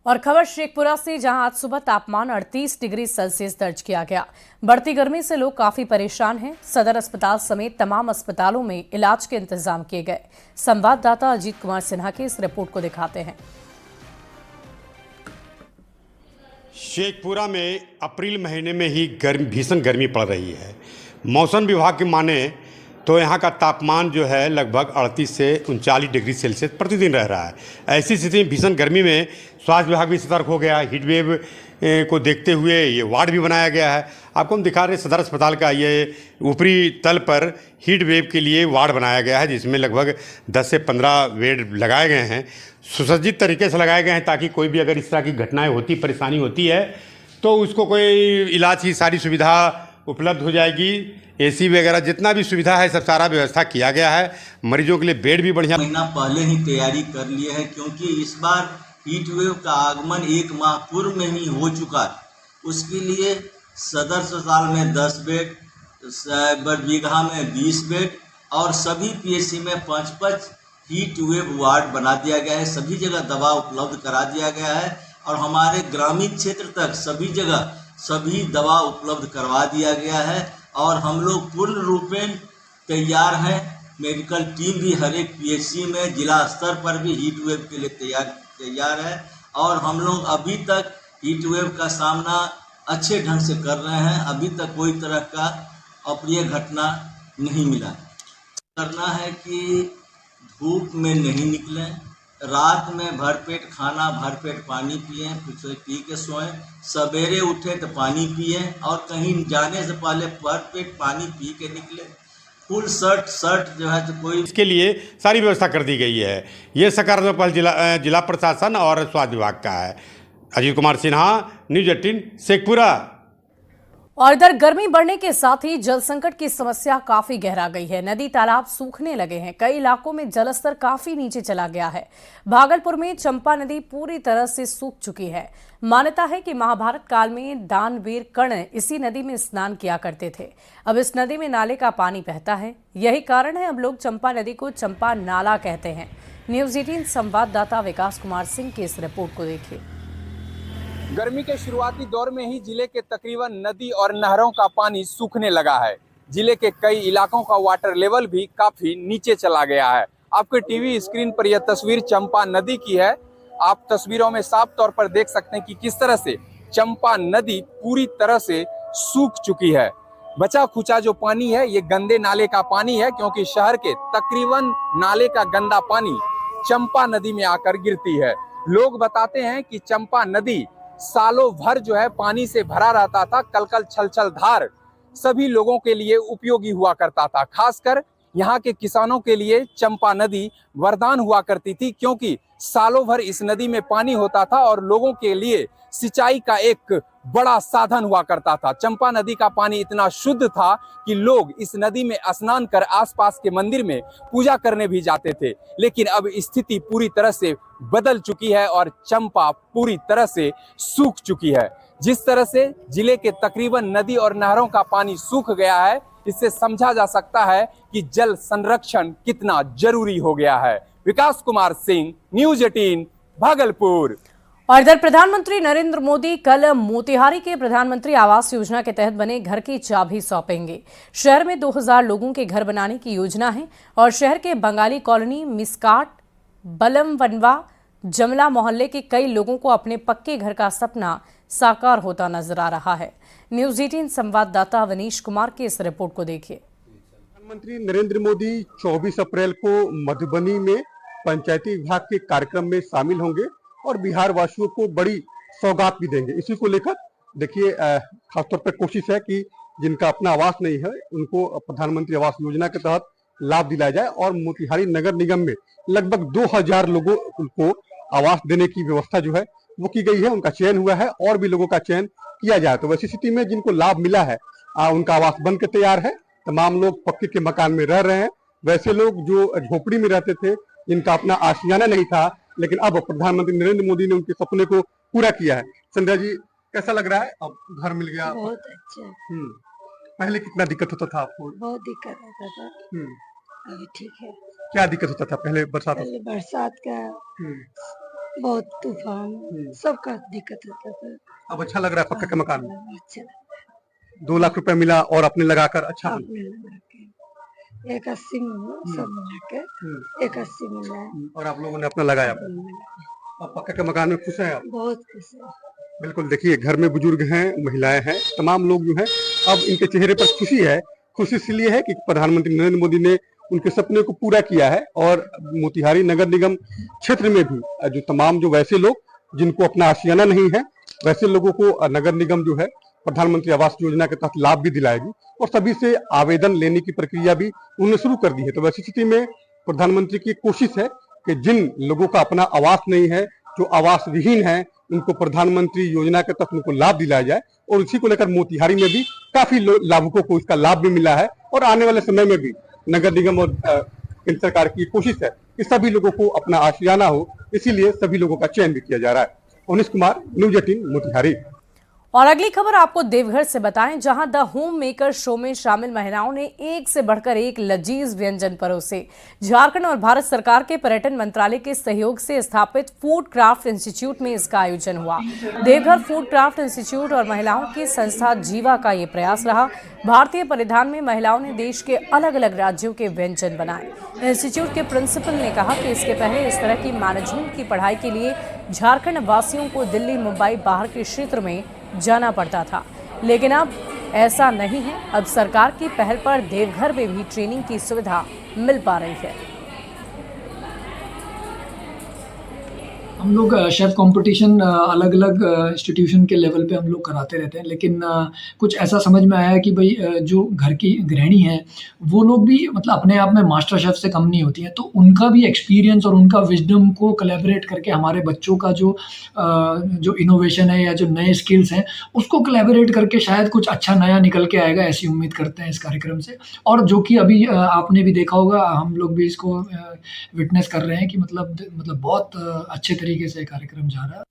और खबर शेखपुरा से, जहां आज सुबह तापमान 38 डिग्री सेल्सियस दर्ज किया गया। बढ़ती गर्मी से लोग काफी परेशान हैं। सदर अस्पताल समेत तमाम अस्पतालों में इलाज के इंतजाम किए गए। संवाददाता अजीत कुमार सिन्हा की इस रिपोर्ट को दिखाते हैं। शेखपुरा में अप्रैल महीने में ही भीषण गर्मी पड़ रही है। मौसम विभाग की माने तो यहाँ का तापमान जो है लगभग 38 से 39 डिग्री सेल्सियस प्रतिदिन रह रहा है। ऐसी स्थिति में भीषण गर्मी में स्वास्थ्य विभाग भी सतर्क हो गया है। हीट वेव को देखते हुए ये वार्ड भी बनाया गया है। आपको हम दिखा रहे हैं सदर अस्पताल का ये ऊपरी तल पर हीट वेव के लिए वार्ड बनाया गया है, जिसमें लगभग 10 से 15 बेड लगाए गए हैं। सुसज्जित तरीके से लगाए गए हैं ताकि कोई भी अगर इस तरह की घटनाएँ होती, परेशानी होती है तो उसको कोई इलाज की सारी सुविधा उपलब्ध हो जाएगी। एसी वगैरह जितना भी सुविधा है सब सारा व्यवस्था किया गया है। मरीजों के लिए बेड भी बढ़िया महीना पहले ही तैयारी कर लिए है, क्योंकि इस बार हीट वेव का आगमन 1 माह पूर्व में ही हो चुका है। उसके लिए सदर अस्पताल में 10 बेड, बरबीघा में 20 बेड और सभी पीएचसी में 5-5 हीट वेव वार्ड बना दिया गया है। सभी जगह दवा उपलब्ध करा दिया गया है और हमारे ग्रामीण क्षेत्र तक सभी जगह सभी दवा उपलब्ध करवा दिया गया है और हम लोग पूर्ण रूपेण तैयार हैं। मेडिकल टीम भी हर एक पीएचसी में जिला स्तर पर भी हीट वेव के लिए तैयार है और हम लोग अभी तक हीट वेव का सामना अच्छे ढंग से कर रहे हैं। अभी तक कोई तरह का अप्रिय घटना नहीं मिला। करना है कि धूप में नहीं निकलें, रात में भरपेट खाना, भरपेट पानी पिएं, कुछ पी के सोएं, सवेरे उठे तो पानी पिएं और कहीं जाने से पहले भरपेट पानी पी के निकलें। फुल शर्ट जो है तो कोई इसके लिए सारी व्यवस्था कर दी गई है। ये सकारात्मक पहल जिला प्रशासन और स्वास्थ्य विभाग का है। अजीत कुमार सिन्हा, न्यूज़ 18 शेखपुरा। और इधर गर्मी बढ़ने के साथ ही जल संकट की समस्या काफी गहरा गई है। नदी तालाब सूखने लगे हैं। कई इलाकों में जलस्तर काफी नीचे चला गया है। भागलपुर में चंपा नदी पूरी तरह से सूख चुकी है। मान्यता है कि महाभारत काल में दानवीर कर्ण इसी नदी में स्नान किया करते थे। अब इस नदी में नाले का पानी बहता है। यही कारण है अब लोग चंपा नदी को चंपा नाला कहते हैं। न्यूज़ 18 संवाददाता विकास कुमार सिंह की इस रिपोर्ट को देखिए। गर्मी के शुरुआती दौर में ही जिले के तकरीबन नदी और नहरों का पानी सूखने लगा है। जिले के कई इलाकों का वाटर लेवल भी काफी नीचे चला गया है। आपके टीवी स्क्रीन पर यह तस्वीर चंपा नदी की है। आप तस्वीरों में साफ तौर पर देख सकते हैं कि किस तरह से चंपा नदी पूरी तरह से सूख चुकी है। बचा खुचा जो पानी है ये गंदे नाले का पानी है, क्योंकि शहर के तकरीबन नाले का गंदा पानी चंपा नदी में आकर गिरती है। लोग बताते हैं कि चंपा नदी सालों भर जो है पानी से भरा रहता था। कलकल छलछल धार सभी लोगों के लिए उपयोगी हुआ करता था। खासकर यहाँ के किसानों के लिए चंपा नदी वरदान हुआ करती थी, क्योंकि सालों भर इस नदी में पानी होता था और लोगों के लिए सिंचाई का एक बड़ा साधन हुआ करता था। चंपा नदी का पानी इतना शुद्ध था कि लोग इस नदी में स्नान कर आसपास के मंदिर में पूजा करने भी जाते थे। लेकिन अब स्थिति पूरी तरह से बदल चुकी है और चंपा पूरी तरह से सूख चुकी है। जिस तरह से जिले के तकरीबन नदी और नहरों का पानी सूख गया है, इससे समझा जा सकता है कि जल संरक्षण कितना जरूरी हो गया है। विकास कुमार सिंह, न्यूज़ 18 भागलपुर। और इधर प्रधानमंत्री नरेंद्र मोदी कल मोतिहारी के प्रधानमंत्री आवास योजना के तहत बने घर की चाबी सौंपेंगे। शहर में 2000 लोगों के घर बनाने की योजना है और शहर के बंगाली कॉलोनी, मिसकाट, बलमवनवा, जमला मोहल्ले के कई लोगों को अपने पक्के घर का सपना साकार होता नजर आ रहा है। न्यूज़ 18 संवाददाता वनीश कुमार की इस रिपोर्ट को देखिए। प्रधानमंत्री नरेंद्र मोदी 24 अप्रैल को मधुबनी में पंचायती विभाग के कार्यक्रम में शामिल होंगे और बिहार वासियों को बड़ी सौगात भी देंगे। इसी को लेकर देखिए खासतौर पर कोशिश है कि जिनका अपना आवास नहीं है उनको प्रधानमंत्री आवास योजना के तहत लाभ दिलाया जाए और मोतिहारी नगर निगम में लगभग 2000 लोगों को आवास देने की व्यवस्था जो है वो की गई है। उनका चयन हुआ है और भी लोगों का चयन किया जाए। तो वैसी स्थिति में जिनको लाभ मिला है उनका आवास बन के तैयार है। तमाम लोग पक्के के मकान में रह रहे हैं। वैसे लोग जो झोपड़ी में रहते थे, जिनका अपना आशियाना नहीं था, लेकिन अब प्रधानमंत्री नरेंद्र मोदी ने उनके सपने को पूरा किया है। संध्या जी, कैसा लग रहा है अब घर मिल गया? बहुत अच्छा। पहले कितना दिक्कत होता था आपको? बहुत दिक्कत होता था। अभी ठीक है। क्या दिक्कत होता था पहले? बरसात पहले बरसात का बहुत तूफान सबका दिक्कत होता था। अब अच्छा लग रहा है पक्का का मकान में? अच्छा लगा, 2 लाख रुपए मिला और अपने लगाकर अच्छा बना। आपने लगा के 81 में सब मिला के 81 मिला है, और आप लोगों ने अपना लगाया। आपने मिला। अब पक्का के मकान में खुश हैं आप? बहुत खुश है। बिल्कुल, देखिए घर में बुजुर्ग हैं, महिलाएं हैं, तमाम लोग जो हैं अब इनके चेहरे पर खुशी है। खुशी इसलिए है कि प्रधानमंत्री नरेंद्र मोदी ने उनके सपने को पूरा किया है और मोतिहारी नगर निगम क्षेत्र में भी जो तमाम जो वैसे लोग जिनको अपना आशियाना नहीं है वैसे लोगों को नगर निगम जो है प्रधानमंत्री आवास योजना के तहत लाभ भी दिलाएगी और सभी से आवेदन लेने की प्रक्रिया भी उन्होंने शुरू कर दी है। तो वैसी स्थिति में प्रधानमंत्री की कोशिश है कि जिन लोगों का अपना आवास नहीं है, जो आवास विहीन है, उनको प्रधानमंत्री योजना के तहत उनको लाभ दिलाया जाए और इसी को लेकर मोतिहारी में भी काफी लाभुकों को इसका लाभ भी मिला है और आने वाले समय में भी नगर निगम और केंद्र सरकार की कोशिश है कि सभी लोगों को अपना आशियाना हो, इसीलिए सभी लोगों का चयन भी किया जा रहा है। उन्नीस कुमार, न्यूज 18 मोतिहारी। और अगली खबर आपको देवघर से बताएं, जहां द होम मेकर शो में शामिल महिलाओं ने एक से बढ़कर एक लजीज व्यंजन परोसे। झारखंड और भारत सरकार के पर्यटन मंत्रालय के सहयोग से स्थापित फूड क्राफ्ट इंस्टीट्यूट में इसका आयोजन हुआ। देवघर फूड क्राफ्ट इंस्टीट्यूट और महिलाओं की संस्था जीवा का ये प्रयास रहा। भारतीय परिधान में महिलाओं ने देश के अलग अलग राज्यों के व्यंजन बनाए। इंस्टीट्यूट के प्रिंसिपल ने कहा कि इसके पहले इस तरह की मैनेजमेंट की पढ़ाई के लिए झारखंड वासियों को दिल्ली, मुंबई, बाहर के क्षेत्र में जाना पड़ता था, लेकिन अब ऐसा नहीं है। अब सरकार की पहल पर देवघर में भी ट्रेनिंग की सुविधा मिल पा रही है। हम लोग शेफ़ कंपटीशन अलग अलग इंस्टीट्यूशन के लेवल पे हम लोग कराते रहते हैं, लेकिन कुछ ऐसा समझ में आया है कि भाई जो घर की गृहिणी हैं वो लोग भी मतलब अपने आप में मास्टर शेफ़ से कम नहीं होती हैं, तो उनका भी एक्सपीरियंस और उनका विजडम को कोलैबोरेट करके हमारे बच्चों का जो इनोवेशन है या जो नए स्किल्स हैं उसको कोलैबोरेट करके शायद कुछ अच्छा नया निकल के आएगा, ऐसी उम्मीद करते हैं इस कार्यक्रम से। और जो कि अभी आपने भी देखा होगा, हम लोग भी इसको विटनेस कर रहे हैं कि मतलब बहुत अच्छे तरीके से कार्यक्रम जा रहा है।